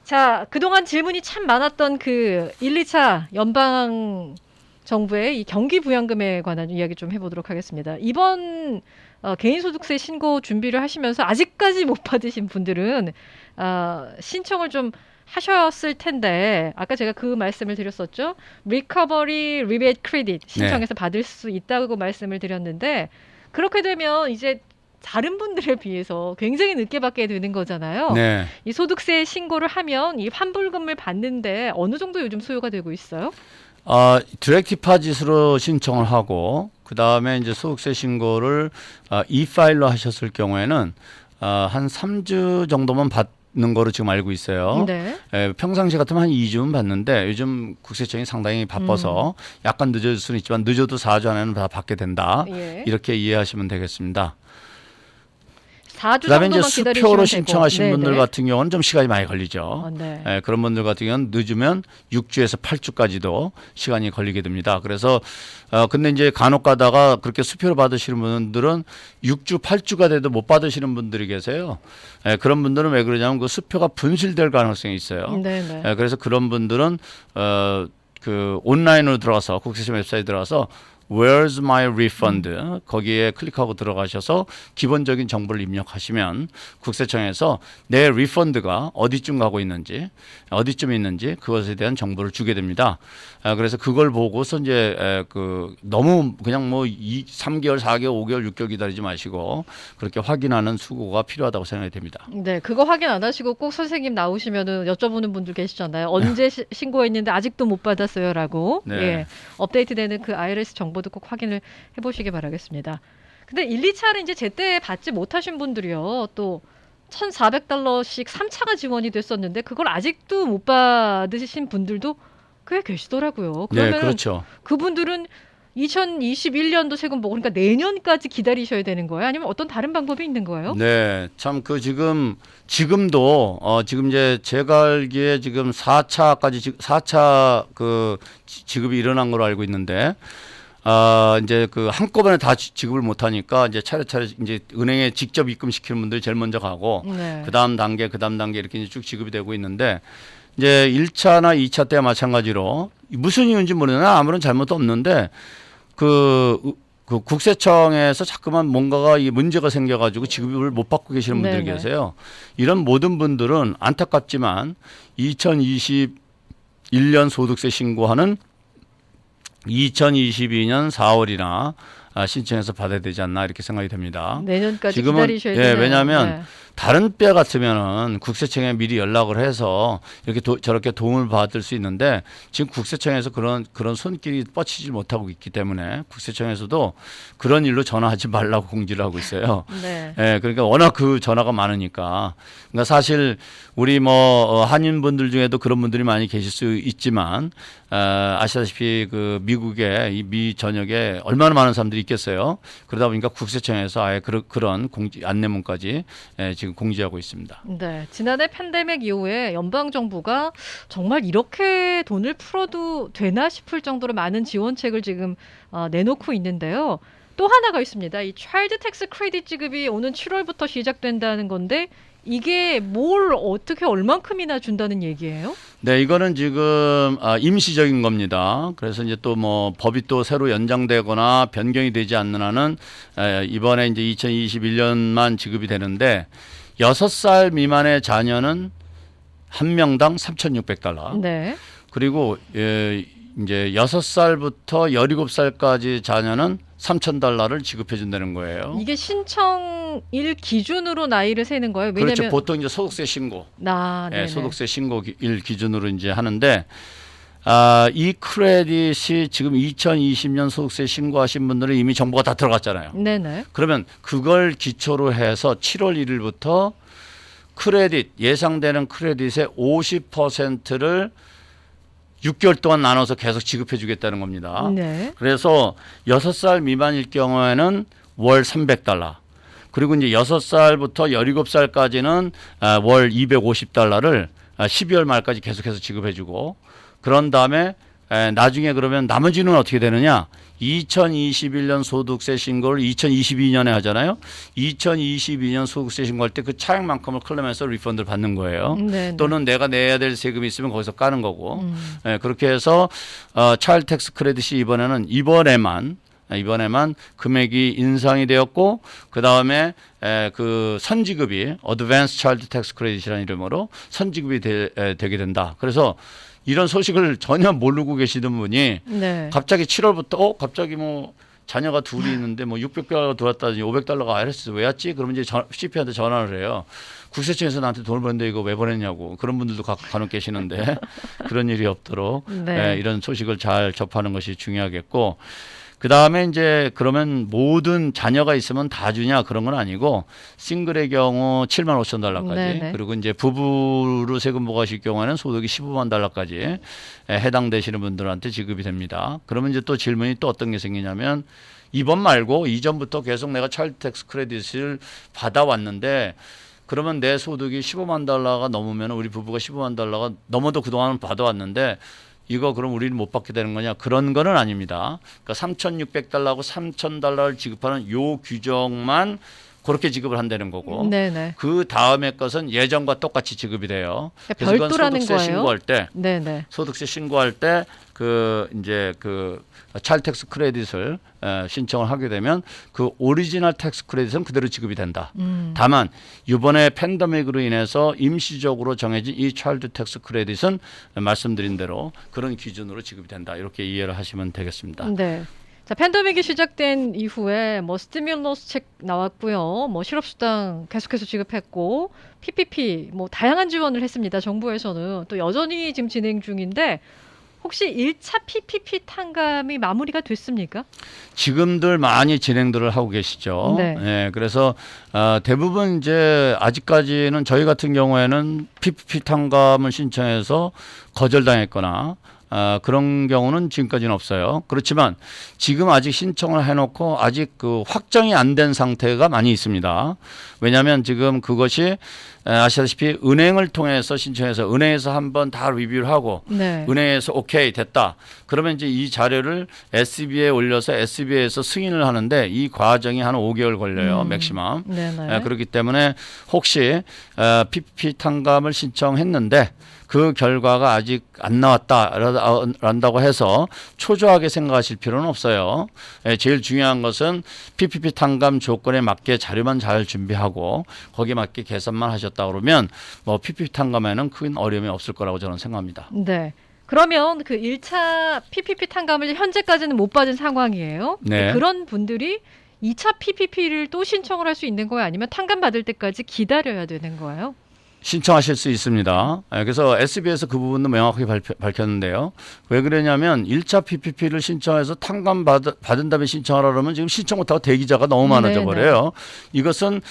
자, 그동안 질문이 참 많았던 그 1, 2차 연방 정부의 이 경기 부양금에 관한 이야기 좀 해보도록 하겠습니다. 이번 개인소득세 신고 준비를 하시면서 아직까지 못 받으신 분들은 신청을 좀 하셨을 텐데 아까 제가 그 말씀을 드렸었죠. Recovery Rebate Credit 신청해서 받을 수 있다고 말씀을 드렸는데 그렇게 되면 이제 다른 분들에 비해서 굉장히 늦게 받게 되는 거잖아요. 네. 이 소득세 신고를 하면 이 환불금을 받는데 어느 정도 요즘 소요가 되고 있어요? 디렉트 디파짓으로 신청을 하고 그 다음에 이제 소득세 신고를 e-파일로 하셨을 경우에는 한 3주 정도만 받는 거로 지금 알고 있어요. 네. 평상시 같으면 한 2주는 받는데 요즘 국세청이 상당히 바빠서 약간 늦어질 수는 있지만 늦어도 4주 안에는 다 받게 된다. 예. 이렇게 이해하시면 되겠습니다. 4주 그다음에 이제 정도만 기다리시면 수표로 되고. 신청하신 분들 네네. 같은 경우는 좀 시간이 많이 걸리죠. 네. 그런 분들 같은 경우는 늦으면 6주에서 8주까지도 시간이 걸리게 됩니다. 그래서 근데 이제 간혹 가다가 그렇게 수표로 받으시는 분들은 6주, 8주가 돼도 못 받으시는 분들이 계세요. 그런 분들은 왜 그러냐면 그 수표가 분실될 가능성이 있어요. 네네. 그래서 그런 분들은 그 온라인으로 들어가서 국세청 웹사이트에 들어가서 Where's my refund? 거기에 클릭하고 들어가셔서 기본적인 정보를 입력하시면 국세청에서 내 리펀드가 어디쯤 가고 있는지 어디쯤 있는지 그것에 대한 정보를 주게 됩니다. 그래서 그걸 보고서 이제 너무 그냥 뭐 3개월, 4개월, 5개월, 6개월 기다리지 마시고 그렇게 확인하는 수고가 필요하다고 생각이 됩니다. 네, 그거 확인 안 하시고 꼭 선생님 나오시면은 여쭤보는 분들 계시잖아요. 언제 신고했는데 아직도 못 받았어요라고. 네. 예, 업데이트되는 그 IRS 정보도 꼭 확인을 해보시기 바라겠습니다. 근데 1, 2차를 이제 제때 받지 못하신 분들이요, 또 $1,400씩 3차가 지원이 됐었는데 그걸 아직도 못 받으신 분들도 꽤 계시더라고요. 네, 그러면 그렇죠. 그분들은 2021년도 세금 보고 그러니까 내년까지 기다리셔야 되는 거예요? 아니면 어떤 다른 방법이 있는 거예요? 네, 참 지금도 지금 이제 제가 알기에 지금 4차 그 지급이 일어난 걸로 알고 있는데 이제 그 한꺼번에 다 지급을 못 하니까 이제 차례차례 이제 은행에 직접 입금시키는 분들이 제일 먼저 가고 네. 그다음 단계 이렇게 이제 쭉 지급이 되고 있는데 이제 1차나 2차 때와 마찬가지로 무슨 이유인지 모르나 아무런 잘못도 없는데 그 국세청에서 자꾸만 뭔가가 이 문제가 생겨가지고 지급을 못 받고 계시는 분들이 네네. 계세요. 이런 모든 분들은 안타깝지만 2021년 소득세 신고하는 2022년 4월이나 신청해서 받아야 되지 않나 이렇게 생각이 됩니다. 내년까지 지금은 기다리셔야 되네요. 왜냐하면 네. 다른 때 같으면은 국세청에 미리 연락을 해서 이렇게 저렇게 도움을 받을 수 있는데 지금 국세청에서 그런 손길이 뻗치지 못하고 있기 때문에 국세청에서도 그런 일로 전화하지 말라고 공지를 하고 있어요. 네. 그러니까 워낙 그 전화가 많으니까. 그러니까 사실 우리 뭐 한인분들 중에도 그런 분들이 많이 계실 수 있지만 아시다시피 그 미국의 이 미 전역에 얼마나 많은 사람들이 있겠어요. 그러다 보니까 국세청에서 아예 그런 안내문까지 지금 공지하고 있습니다. 네. 지난해 팬데믹 이후에 연방 정부가 정말 이렇게 돈을 풀어도 되나 싶을 정도로 많은 지원책을 지금 내놓고 있는데요. 또 하나가 있습니다. 이 차일드 텍스 크레딧 지급이 오는 7월부터 시작된다는 건데 이게 뭘 어떻게 얼만큼이나 준다는 얘기예요? 네, 이거는 지금 임시적인 겁니다. 그래서 이제 또 뭐 법이 또 새로 연장되거나 변경이 되지 않는 한은 이번에 이제 2021년만 지급이 되는데 6살 미만의 자녀는 한 명당 $3,600. 네. 그리고 이제 6살부터 17살까지 자녀는 $3,000를 지급해 준다는 거예요. 이게 신청일 기준으로 나이를 세는 거예요. 왜냐면 그렇죠. 보통 이제 소득세 신고. 네네. 소득세 신고일 기준으로 이제 하는데 이 크레딧이 지금 2020년 소득세 신고하신 분들은 이미 정보가 다 들어갔잖아요. 네네. 그러면 그걸 기초로 해서 7월 1일부터 예상되는 크레딧의 50%를 6개월 동안 나눠서 계속 지급해 주겠다는 겁니다. 네. 그래서 6살 미만일 경우에는 월 $300. 그리고 이제 6살부터 17살까지는 월 $250를 12월 말까지 계속해서 지급해 주고 그런 다음에 나중에 그러면 나머지는 어떻게 되느냐? 2021년 소득세 신고를 2022년에 하잖아요. 2022년 소득세 신고할 때 그 차액만큼을 클레임해서 리펀드를 받는 거예요. 네, 또는 내가 내야 될 세금이 있으면 거기서 까는 거고. 그렇게 해서 차일드 텍스 크레딧이 이번에만 금액이 인상이 되었고 그다음에 그 선지급이 어드밴스 차일드 텍스 크레딧이라는 이름으로 선지급이 되게 된다. 그래서 이런 소식을 전혀 모르고 계시던 분이 네. 갑자기 7월부터 갑자기 뭐 자녀가 둘이 있는데 뭐 600달러가 들어왔다든지 500달러가 IRS 왜 왔지? 그러면 이제 CP한테 전화를 해요. 국세청에서 나한테 돈을 보냈는데 이거 왜 보냈냐고. 그런 분들도 간혹 계시는데 그런 일이 없도록 네. 이런 소식을 잘 접하는 것이 중요하겠고 그 다음에 이제 그러면 모든 자녀가 있으면 다 주냐 그런 건 아니고 싱글의 경우 7만 5천 달러까지 네네. 그리고 이제 부부로 세금 부과하실 경우에는 소득이 15만 달러까지 해당되시는 분들한테 지급이 됩니다. 그러면 이제 또 질문이 또 어떤 게 생기냐면 이번 말고 이전부터 계속 내가 차일드 텍스 크레딧을 받아왔는데 그러면 내 소득이 15만 달러가 넘으면 우리 부부가 15만 달러가 넘어도 그동안은 받아왔는데 이거 그럼 우리는 못 받게 되는 거냐? 그런 거는 아닙니다. 그러니까 3,600달러하고 3,000달러를 지급하는 요 규정만 그렇게 지급을 한다는 거고 네네. 그 다음에 것은 예전과 똑같이 지급이 돼요. 그러니까 그래서 이건 별도라는 소득세 거예요? 신고할 때 네네. 소득세 신고할 때 그 이제 그 차일드 텍스 크레딧을 신청을 하게 되면 그 오리지널 텍스 크레딧은 그대로 지급이 된다. 다만 이번에 팬데믹으로 인해서 임시적으로 정해진 이 차일드 텍스 크레딧은 말씀드린 대로 그런 기준으로 지급이 된다. 이렇게 이해를 하시면 되겠습니다. 네. 자, 팬데믹이 시작된 이후에 뭐 스티뮬러스 책 나왔고요. 뭐 실업수당 계속해서 지급했고 PPP 뭐 다양한 지원을 했습니다. 정부에서는 또 여전히 지금 진행 중인데 혹시 1차 PPP 탕감이 마무리가 됐습니까? 지금들 많이 진행들을 하고 계시죠. 네. 그래서 대부분 이제 아직까지는 저희 같은 경우에는 PPP 탕감을 신청해서 거절당했거나 그런 경우는 지금까지는 없어요. 그렇지만 지금 아직 신청을 해놓고 아직 그 확정이 안 된 상태가 많이 있습니다. 왜냐하면 지금 그것이 아시다시피 은행을 통해서 신청해서 은행에서 한번 다 리뷰를 하고 네. 은행에서 오케이 됐다. 그러면 이제 이 자료를 SB에 올려서 SB에서 승인을 하는데 이 과정이 한 5개월 걸려요. 맥시멈. 네네. 그렇기 때문에 혹시 PPP 탕감을 신청했는데 그 결과가 아직 안 나왔다란다고 해서 초조하게 생각하실 필요는 없어요. 제일 중요한 것은 PPP 탕감 조건에 맞게 자료만 잘 준비하고 거기에 맞게 계산만 하셨다 그러면 뭐 PPP 탕감에는 큰 어려움이 없을 거라고 저는 생각합니다. 네. 그러면 그 1차 PPP 탕감을 현재까지는 못 받은 상황이에요. 네. 그런 분들이 2차 PPP를 또 신청을 할 수 있는 거예요? 아니면 탕감 받을 때까지 기다려야 되는 거예요? 신청하실 수 있습니다. 그래서 SB에서 그 부분도 명확하게 밝혔는데요. 왜 그러냐면 1차 PPP를 신청해서 탕감 받은 다음에 신청하라 그러면 지금 신청 못하고 대기자가 너무 많아져 버려요. 이것은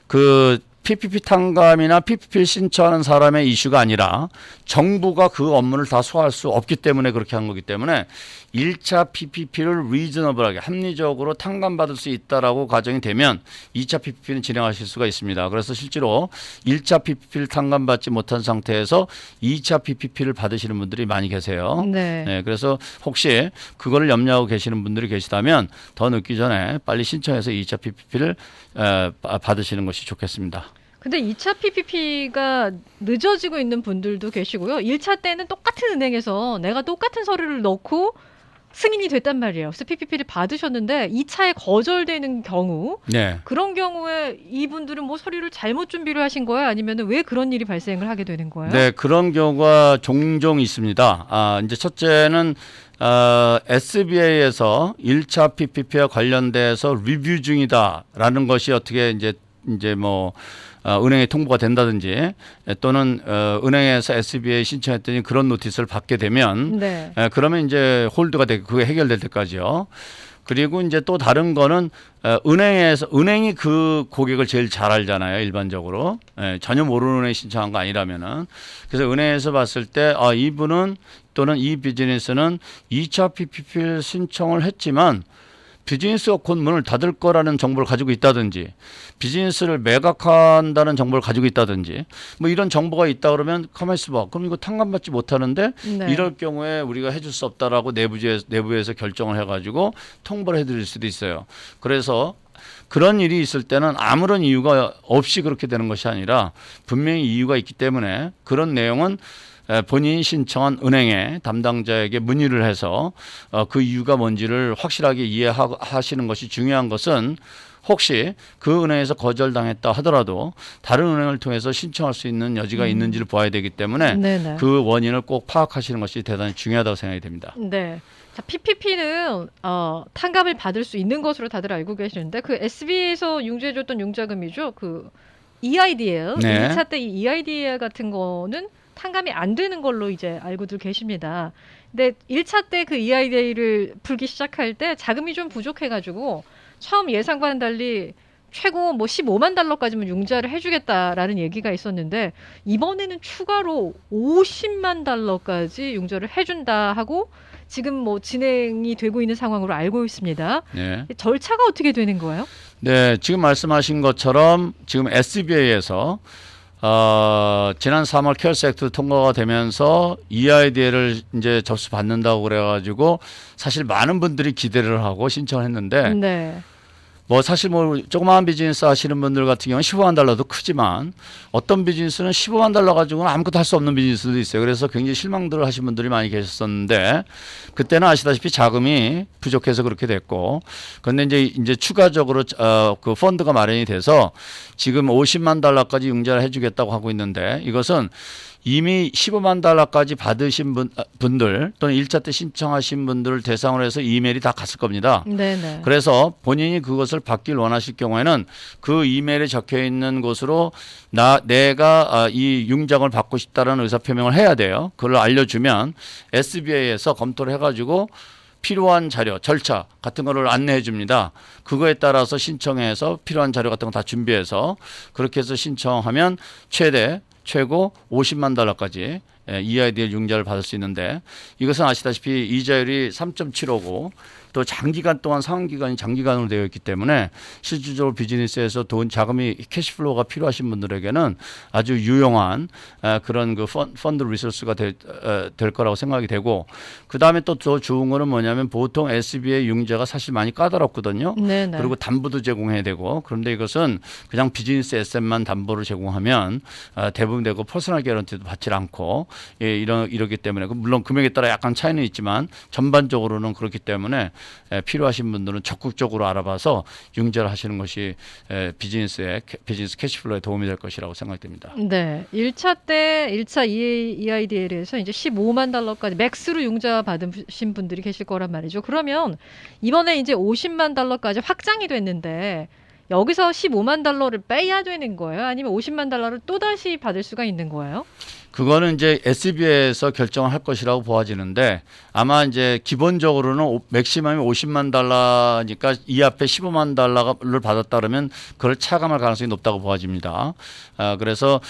그 PPP 탕감이나 PPP를 신청하는 사람의 이슈가 아니라 정부가 그 업무를 다 소화할 수 없기 때문에 그렇게 한 거기 때문에 1차 PPP를 리저너블하게 합리적으로 탕감받을 수 있다라고 가정이 되면 2차 PPP는 진행하실 수가 있습니다. 그래서 실제로 1차 PPP를 탕감받지 못한 상태에서 2차 PPP를 받으시는 분들이 많이 계세요. 네. 그래서 혹시 그거를 염려하고 계시는 분들이 계시다면 더 늦기 전에 빨리 신청해서 2차 PPP를 받으시는 것이 좋겠습니다. 근데 2차 PPP가 늦어지고 있는 분들도 계시고요. 1차 때는 똑같은 은행에서 내가 똑같은 서류를 넣고 승인이 됐단 말이에요. 그래서 PPP를 받으셨는데 2차에 거절되는 경우 그런 경우에 이분들은 뭐 서류를 잘못 준비를 하신 거예요? 아니면 왜 그런 일이 발생을 하게 되는 거예요? 네, 그런 경우가 종종 있습니다. 이제 첫째는 SBA에서 1차 PPP와 관련돼서 리뷰 중이다라는 것이 어떻게 이제 뭐 은행에 통보가 된다든지 또는 은행에서 SBA 신청했더니 그런 노티스를 받게 되면 그러면 이제 홀드가 되고 그게 해결될 때까지요. 그리고 이제 또 다른 거는 은행이 그 고객을 제일 잘 알잖아요. 일반적으로 전혀 모르는 은행에 신청한 거 아니라면은 그래서 은행에서 봤을 때 이분은 또는 이 비즈니스는 2차 PPP를 신청을 했지만 비즈니스가 곧 문을 닫을 거라는 정보를 가지고 있다든지 비즈니스를 매각한다는 정보를 가지고 있다든지 뭐 이런 정보가 있다 그러면 가만히 있어봐. 그럼 이거 탕감받지 못하는데 네. 이럴 경우에 우리가 해줄 수 없다라고 내부에서 결정을 해가지고 통보를 해드릴 수도 있어요. 그래서 그런 일이 있을 때는 아무런 이유가 없이 그렇게 되는 것이 아니라 분명히 이유가 있기 때문에 그런 내용은 본인이 신청한 은행의 담당자에게 문의를 해서 그 이유가 뭔지를 확실하게 이해하시는 것이 중요한 것은 혹시 그 은행에서 거절당했다 하더라도 다른 은행을 통해서 신청할 수 있는 여지가 있는지를 봐야 되기 때문에 네네. 그 원인을 꼭 파악하시는 것이 대단히 중요하다고 생각이 됩니다. 네. 자, PPP는 탕감을 받을 수 있는 것으로 다들 알고 계시는데 그 SB에서 융자해줬던 융자금이죠. 그 EIDL, 네. 1차 때 이 EIDL 같은 거는 탕감이 안 되는 걸로 이제 알고들 계십니다. 근데 1차 때 그 EIDL을 풀기 시작할 때 자금이 좀 부족해가지고 처음 예상과는 달리 최고 뭐 15만 달러까지만 융자를 해주겠다라는 얘기가 있었는데 이번에는 추가로 50만 달러까지 융자를 해준다 하고 지금 뭐 진행이 되고 있는 상황으로 알고 있습니다. 네. 절차가 어떻게 되는 거예요? 네, 지금 말씀하신 것처럼 지금 SBA에서 지난 3월 케어스 액트 통과가 되면서 EIDL을 이제 접수받는다고 그래가지고 사실 많은 분들이 기대를 하고 신청을 했는데 네. 뭐 사실 뭐 조그마한 비즈니스 하시는 분들 같은 경우는 15만 달러도 크지만 어떤 비즈니스는 15만 달러 가지고는 아무것도 할 수 없는 비즈니스도 있어요. 그래서 굉장히 실망들을 하신 분들이 많이 계셨었는데 그때는 아시다시피 자금이 부족해서 그렇게 됐고 그런데 이제 추가적으로 그 펀드가 마련이 돼서 지금 50만 달러까지 융자를 해주겠다고 하고 있는데 이것은 이미 15만 달러까지 받으신 분들 또는 1차 때 신청하신 분들을 대상으로 해서 이메일이 다 갔을 겁니다. 네네. 그래서 본인이 그것을 받길 원하실 경우에는 그 이메일에 적혀 있는 곳으로 내가 이 융자금을 받고 싶다는 의사표명을 해야 돼요. 그걸 알려주면 SBA에서 검토를 해가지고 필요한 자료, 절차 같은 거를 안내해 줍니다. 그거에 따라서 신청해서 필요한 자료 같은 거 다 준비해서 그렇게 해서 신청하면 최고 50만 달러까지 EIDL 융자를 받을 수 있는데 이것은 아시다시피 이자율이 3.75고 또 장기간 동안 상환기간이 장기간으로 되어 있기 때문에 실질적으로 비즈니스에서 돈 자금이 캐시플로우가 필요하신 분들에게는 아주 유용한 그런 그 펀드 리소스가 될 거라고 생각이 되고 그다음에 또 더 좋은 거는 뭐냐면 보통 SBA 융자가 사실 많이 까다롭거든요. 네네. 그리고 담보도 제공해야 되고 그런데 이것은 그냥 비즈니스 에셋만 담보를 제공하면 대부분 되고 퍼스널 개런티도 받지 않고 이러기 때문에 물론 금액에 따라 약간 차이는 있지만 전반적으로는 그렇기 때문에 필요하신 분들은 적극적으로 알아봐서 융자를 하시는 것이 비즈니스 캐시플로우에 도움이 될 것이라고 생각됩니다. 네. 1차 EIDL에서 이제 15만 달러까지 맥스로 융자 받으신 분들이 계실 거란 말이죠. 그러면 이번에 이제 50만 달러까지 확장이 됐는데 여기서 15만 달러를 빼야 되는 거예요? 아니면 50만 달러를 또다시 받을 수가 있는 거예요? 그거는 이제 SBA에서 결정을 할 것이라고 보아지는데 아마 이제 기본적으로는 맥시멈이 50만 달러니까 이 앞에 15만 달러를 받았다 그러면 그걸 차감할 가능성이 높다고 보아집니다. 그래서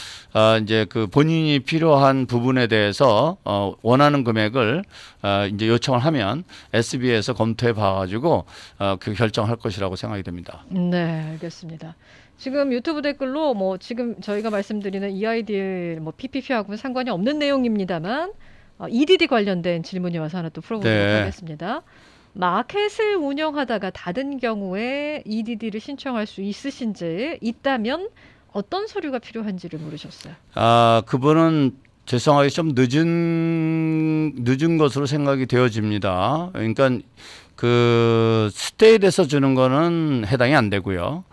이제 그 본인이 필요한 부분에 대해서 원하는 금액을 이제 요청을 하면 SBA에서 검토해 봐가지고 그 결정할 것이라고 생각이 됩니다. 네, 알겠습니다. 지금 유튜브 댓글로 뭐 지금 저희가 말씀드리는 EIDL 뭐 PPP하고는 상관이 없는 내용입니다만 EDD 관련된 질문이 와서 하나 또 풀어보도록 네. 하겠습니다. 마켓을 운영하다가 닫은 경우에 EDD를 신청할 수 있다면 어떤 서류가 필요한지를 물으셨어요. 그분은 죄송하게 좀 늦은 것으로 생각이 되어집니다. 그러니까 그 스테이트에서 주는 거는 해당이 안 되고요.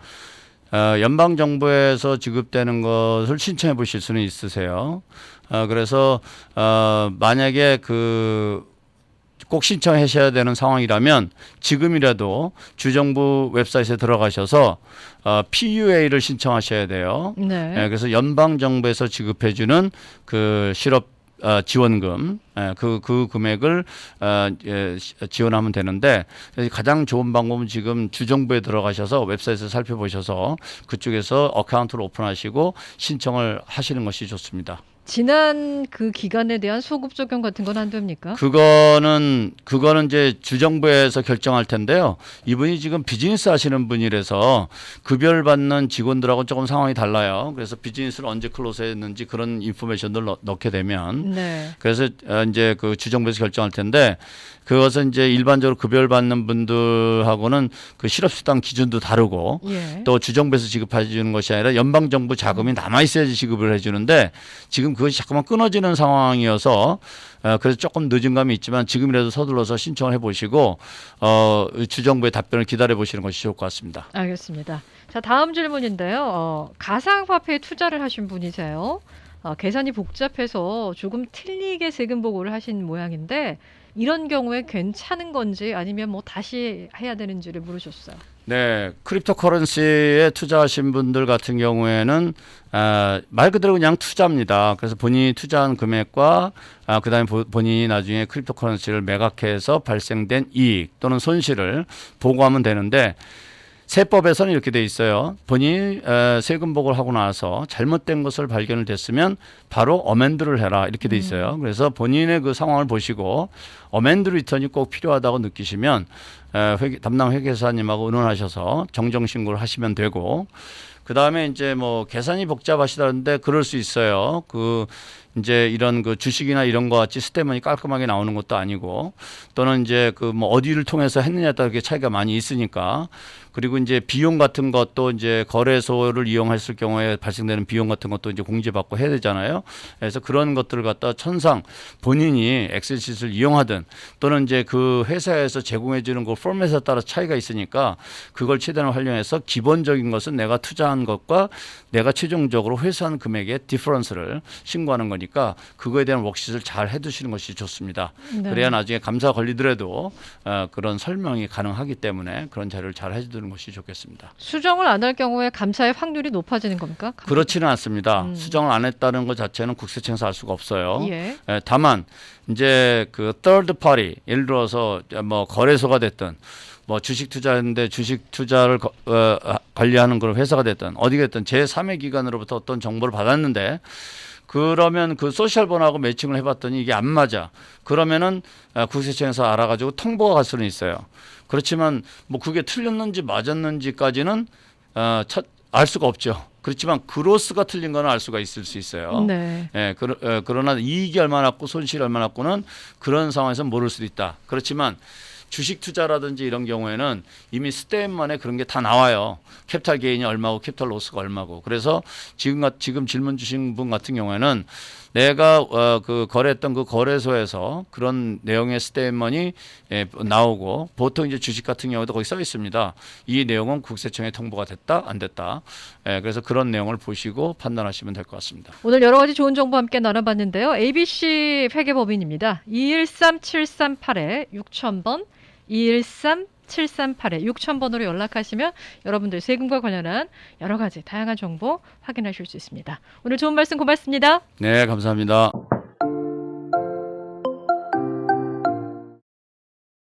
연방 정부에서 지급되는 것을 신청해 보실 수는 있으세요. 그래서 만약에 꼭 신청하셔야 되는 상황이라면 지금이라도 주정부 웹사이트에 들어가셔서 PUA를 신청하셔야 돼요. 네. 그래서 연방 정부에서 지급해주는 그 실업 지원금 그 금액을 지원하면 되는데 가장 좋은 방법은 지금 주정부에 들어가셔서 웹사이트를 살펴보셔서 그쪽에서 어카운트를 오픈하시고 신청을 하시는 것이 좋습니다. 지난 그 기간에 대한 소급 적용 같은 건 안 됩니까? 그거는 이제 주정부에서 결정할 텐데요. 이분이 지금 비즈니스 하시는 분이라서 급여를 받는 직원들하고 조금 상황이 달라요. 그래서 비즈니스를 언제 클로즈했는지 그런 인포메이션을 넣게 되면 네. 그래서 이제 그 주정부에서 결정할 텐데 그것은 이제 일반적으로 급여를 받는 분들하고는 그 실업수당 기준도 다르고 예. 또 주정부에서 지급해 주는 것이 아니라 연방정부 자금이 남아 있어야지 지급을 해 주는데 지금 그것이 자꾸만 끊어지는 상황이어서 그래서 조금 늦은 감이 있지만 지금이라도 서둘러서 신청을 해 보시고 주정부의 답변을 기다려 보시는 것이 좋을 것 같습니다. 알겠습니다. 자, 다음 질문인데요. 가상화폐에 투자를 하신 분이세요. 계산이 복잡해서 조금 틀리게 세금 보고를 하신 모양인데 이런 경우에 괜찮은 건지 아니면 뭐 다시 해야 되는지를 물으셨어요. 네, 크립토 커런시에 투자하신 분들 같은 경우에는 말 그대로 그냥 투자입니다. 그래서 본인이 투자한 금액과 그다음에 본인이 나중에 크립토 커런시를 매각해서 발생된 이익 또는 손실을 보고하면 되는데 세법에서는 이렇게 돼 있어요. 본인이 세금 보고를 하고 나서 잘못된 것을 발견을 됐으면 바로 어멘드를 해라 이렇게 돼 있어요. 그래서 본인의 그 상황을 보시고 어멘드 리턴이 꼭 필요하다고 느끼시면 담당 회계사님하고 의논하셔서 정정 신고를 하시면 되고 그 다음에 이제 뭐 계산이 복잡하시다는데 그럴 수 있어요. 이제 이런 그 주식이나 이런 거 같이 스테이트먼이 깔끔하게 나오는 것도 아니고 또는 이제 그 뭐 어디를 통해서 했느냐에 따라 그게 차이가 많이 있으니까 그리고 이제 비용 같은 것도 이제 거래소를 이용했을 경우에 발생되는 비용 같은 것도 이제 공제받고 해야 되잖아요. 그래서 그런 것들을 갖다 천상 본인이 엑셀 시트를 이용하든 또는 이제 그 회사에서 제공해 주는 그 포맷에 따라 차이가 있으니까 그걸 최대한 활용해서 기본적인 것은 내가 투자한 것과 내가 최종적으로 회수한 금액의 디퍼런스를 신고하는 거니까 그거에 대한 워크시트를 잘 해두시는 것이 좋습니다. 네. 그래야 나중에 감사 걸리더라도 그런 설명이 가능하기 때문에 그런 자료를 잘 해두는 것이 좋겠습니다. 수정을 안 할 경우에 감사의 확률이 높아지는 겁니까? 그렇지는 않습니다. 수정을 안 했다는 것 자체는 국세청에서 알 수가 없어요. 예. 다만 이제 그 third party 예를 들어서 뭐 거래소가 됐든 뭐 주식 투자했는데 주식 투자를 관리하는 그런 회사가 됐든 어디가 됐든 제3의 기관으로부터 어떤 정보를 받았는데 그러면 그 소셜번하고 매칭을 해봤더니 이게 안 맞아. 그러면은 국세청에서 알아가지고 통보가 갈 수는 있어요. 그렇지만 뭐 그게 틀렸는지 맞았는지까지는 알 수가 없죠. 그렇지만 그로스가 틀린 거는 알 수가 있을 수 있어요. 네. 예, 그러나 이익이 얼마나 났고 손실이 얼마나 났고는 그런 상황에서 모를 수도 있다. 그렇지만 주식 투자라든지 이런 경우에는 이미 스테이트먼에 그런 게 다 나와요. 캐피탈 게인이 얼마고 캐피탈 로스가 얼마고. 그래서 지금 질문 주신 분 같은 경우에는 내가 그 거래했던 그 거래소에서 그런 내용의 스테이트먼이 나오고 보통 이제 주식 같은 경우도 거기 써 있습니다. 이 내용은 국세청에 통보가 됐다 안 됐다. 그래서 그런 내용을 보시고 판단하시면 될 것 같습니다. 오늘 여러 가지 좋은 정보 함께 나눠봤는데요. ABC 회계법인입니다. 213738에 6000번 213738에 6000번으로 연락하시면 여러분들 세금과 관련한 여러 가지 다양한 정보 확인하실 수 있습니다. 오늘 좋은 말씀 고맙습니다. 네, 감사합니다.